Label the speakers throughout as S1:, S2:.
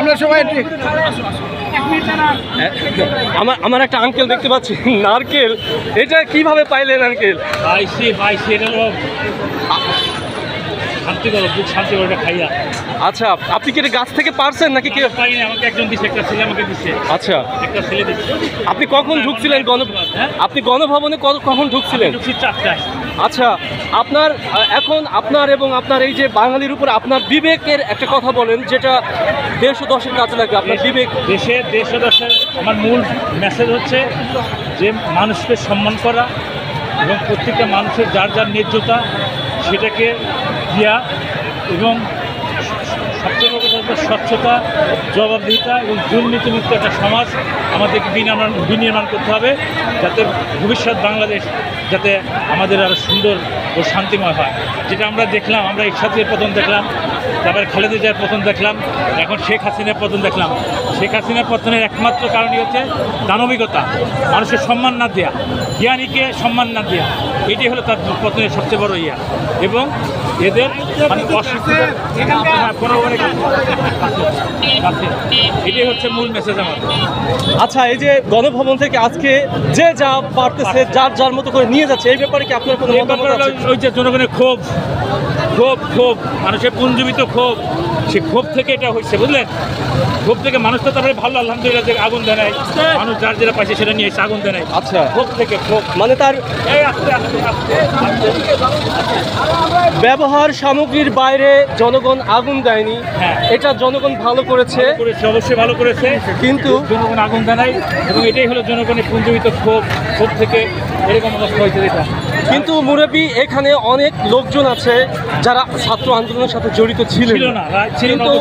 S1: আমরা সবাই
S2: আমার একটা আঙ্কেল দেখতে পাচ্ছি নারকেল, এটা কিভাবে পাইলেন আঙ্কেল? আচ্ছা, আপনি কি এটা গাছ থেকে পারছেন নাকি কেউ?
S3: আমাকে একজন দিচ্ছে, একটা ছেলে আমাকে দিচ্ছে।
S2: আচ্ছা,
S3: একটা ছেলে দিচ্ছে।
S2: আপনি কখন ঢুকছিলেন আপনি গণভবনে কখন ঢুকছিলেন?
S3: 4টায়।
S2: আচ্ছা, আপনার এখন আপনার এবং আপনার এই যে বাঙালির উপর আপনার বিবেকের একটা কথা বলেন, যেটা দেশ ও দশের কাজে লাগবে। আপনার বিবেক
S3: দেশ ও দশের আমার মূল মেসেজ হচ্ছে যে মানুষকে সম্মান করা এবং প্রত্যেকটা মানুষের যার যার ন্যায্যতা সেটাকে দেওয়া, এবং সবচেয়ে বড় কথা হচ্ছে স্বচ্ছতা, জবাবদিহিতা এবং দুর্নীতিমুক্ত একটা সমাজ আমাদেরকে বিনির্মাণ করতে হবে, যাতে ভবিষ্যৎ বাংলাদেশ যাতে আমাদের আরও সুন্দর ও শান্তিময় হয়। যেটা আমরা দেখলাম, আমরা এরশাদের পতন দেখলাম, তারপরে খালেদা জিয়ার পতন দেখলাম, এখন শেখ হাসিনার পতন দেখলাম। শেখ হাসিনার পতনের একমাত্র কারণই হচ্ছে দানবিকতা, মানুষের সম্মান না দেওয়া, জ্ঞানীকে সম্মান না দেওয়া, এটাই হলো তার পতনের সবচেয়ে বড় ইয়া। এবং এদের মানে অশিক্ষিত এটাই হচ্ছে মূল মেসেজ আমাদের।
S2: আচ্ছা, এই যে গণভবন থেকে আজকে যে যা পারতেছে যার যার মতো করে নিয়ে যাচ্ছে, এই ব্যাপারে কি আপনার কোনো মতামত আছে?
S3: ওই যে জনগণের ক্ষোভ, মানুষের পুঞ্জীবিত ক্ষোভ, সে ক্ষোভ থেকে এটা হচ্ছে, বুঝলেন? ক্ষোভ থেকে মানুষ তো তারপরে ভালো, আলহামদুলিল্লাহ, যে আগুন দেয় নাই, মানুষ যার যেটা পাইছে সেটা নিয়ে এসে আগুন দেয় নাই।
S2: আচ্ছা,
S3: ক্ষোভ থেকে ক্ষোভ
S2: মানে তার ব্যবহার সামগ্রীর বাইরে জনগণ আগুন দেয়নি, এটা জনগণ ভালো করেছে,
S3: অবশ্যই ভালো করেছে, কিন্তু জনগণ আগুন দেয় নাই, এবং এটাই হলো জনগণের পুঞ্জীবিত ক্ষোভ থেকে এরকম অবস্থা হয়েছে। এটা
S2: কিন্তু মুরব্বী, এখানে অনেক লোকজন আছে যারা ছাত্র আন্দোলনের সাথে জড়িত ছিলেন না, কিন্তু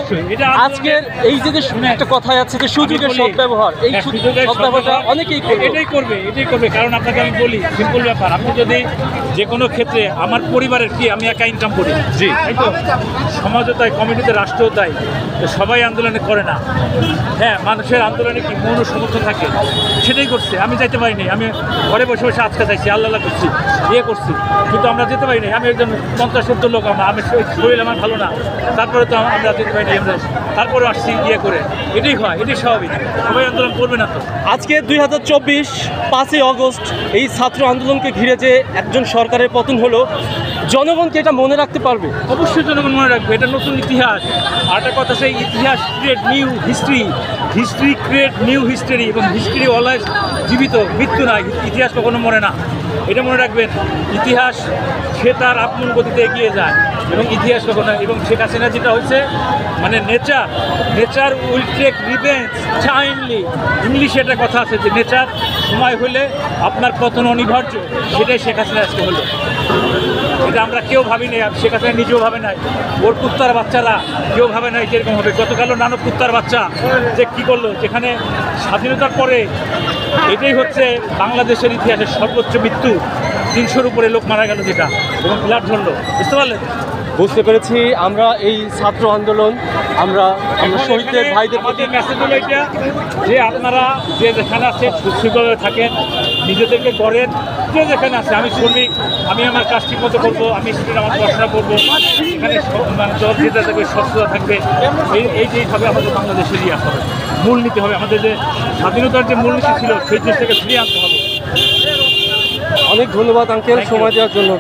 S2: আজকের এই যে একটা কথাই আছে যে সুযোগের সদ্ব্যবহার, এই সুযোগের সদ্ব্যবহারটা অনেকেই করবে।
S3: এটাই করবে, কারণ আপনাকে আমি বলি সিম্পল ব্যাপার, আপনি যদি যে কোনো ক্ষেত্রে, আমার পরিবারের কি, আমি একা ইনকাম করি,
S2: জি,
S3: তাই তো, সমাজও তাই, কমিউনিটিতে রাষ্ট্রও তাই, সবাই আন্দোলনে করে না। হ্যাঁ, মানুষের আন্দোলনে কি মৌন সমর্থন থাকে, সেটাই করছে। আমি যাইতে পারিনি, আমি ঘরে বসে বসে আজকে চাইছি, আল্লাহ করছি, করছি, কিন্তু আমরা যেতে পারিনি। আমি একজন 50-70 লোক, আমি শরীর আমার ভালো না, তারপরে তো আমরা যেতে পারিনি, আমরা তারপরে আসছি করে। এটাই হয়, এটাই স্বাভাবিক, সবাই আন্দোলন করবে না তো।
S2: আজকে 2024 5ই অগস্ট এই ছাত্র আন্দোলনকে ঘিরে যে একজন সরকারের পতন হলো, জনগণকে এটা মনে রাখতে পারবে?
S3: অবশ্যই জনগণ মনে রাখবে, এটা নতুন ইতিহাস। আর একটা কথা, সেই ইতিহাস create new history, history create new history, এবং হিস্ট্রি অলওয়েজ জীবিত, মৃত্যু নয়, ইতিহাস কখনো মরে না, এটা মনে রাখবেন। ইতিহাস সে তার আপন গতিতে এগিয়ে যায়, এবং ইতিহাস কখনো, এবং শেখ হাসিনা যেটা হয়েছে, মানে nature will take revenge timely, ইংলিশে একটা কথা আছে যে নেচার সময় হলে আপনার পতন অনিবার্য, সেটাই শেখ হাসিনা আজকে হলো। এটা আমরা কেউ ভাবি নাই, শেখ হাসিনা নিজেও ভাবে নাই, ওর কুত্তার বাচ্চারা কেউ ভাবে নাই যেরকম হবে। গতকালও নানক কুত্তার বাচ্চা যে কী করলো, যেখানে স্বাধীনতার পরে এটাই হচ্ছে বাংলাদেশের ইতিহাসের সর্বোচ্চ মৃত্যু, 300-র উপরে লোক মারা গেল যেটা, এবং ব্লাড ঝরলো, বুঝতে পারলেন?
S2: বুঝতে পেরেছি। আমরা এই ছাত্র আন্দোলন, আমরা শহীদদের ভাইদের
S3: আমাদের মেসেজ হলো এটা যে আপনারা যে যেখানে আছেন সুশৃঙ্খলভাবে থাকেন, নিজেদেরকে গড়েন, যে যেখানে আছে। আমি শ্রমিক, আমি আমার কাজ ঠিক মতো করবো, আমি স্টুডেন্ট, আমার পড়াশোনা করবো, এখানে জব দিতে থাকবে, স্বচ্ছতা থাকবে, এইভাবে আমাদের বাংলাদেশের আসতে হবে, মূলনীতি হবে, আমাদের যে স্বাধীনতার যে মূলনীতি ছিল সেই জিনিসটাকে ফিরিয়ে আনতে হবে।
S2: অনেক ধন্যবাদ আঙ্কেল সময় দেওয়ার জন্য।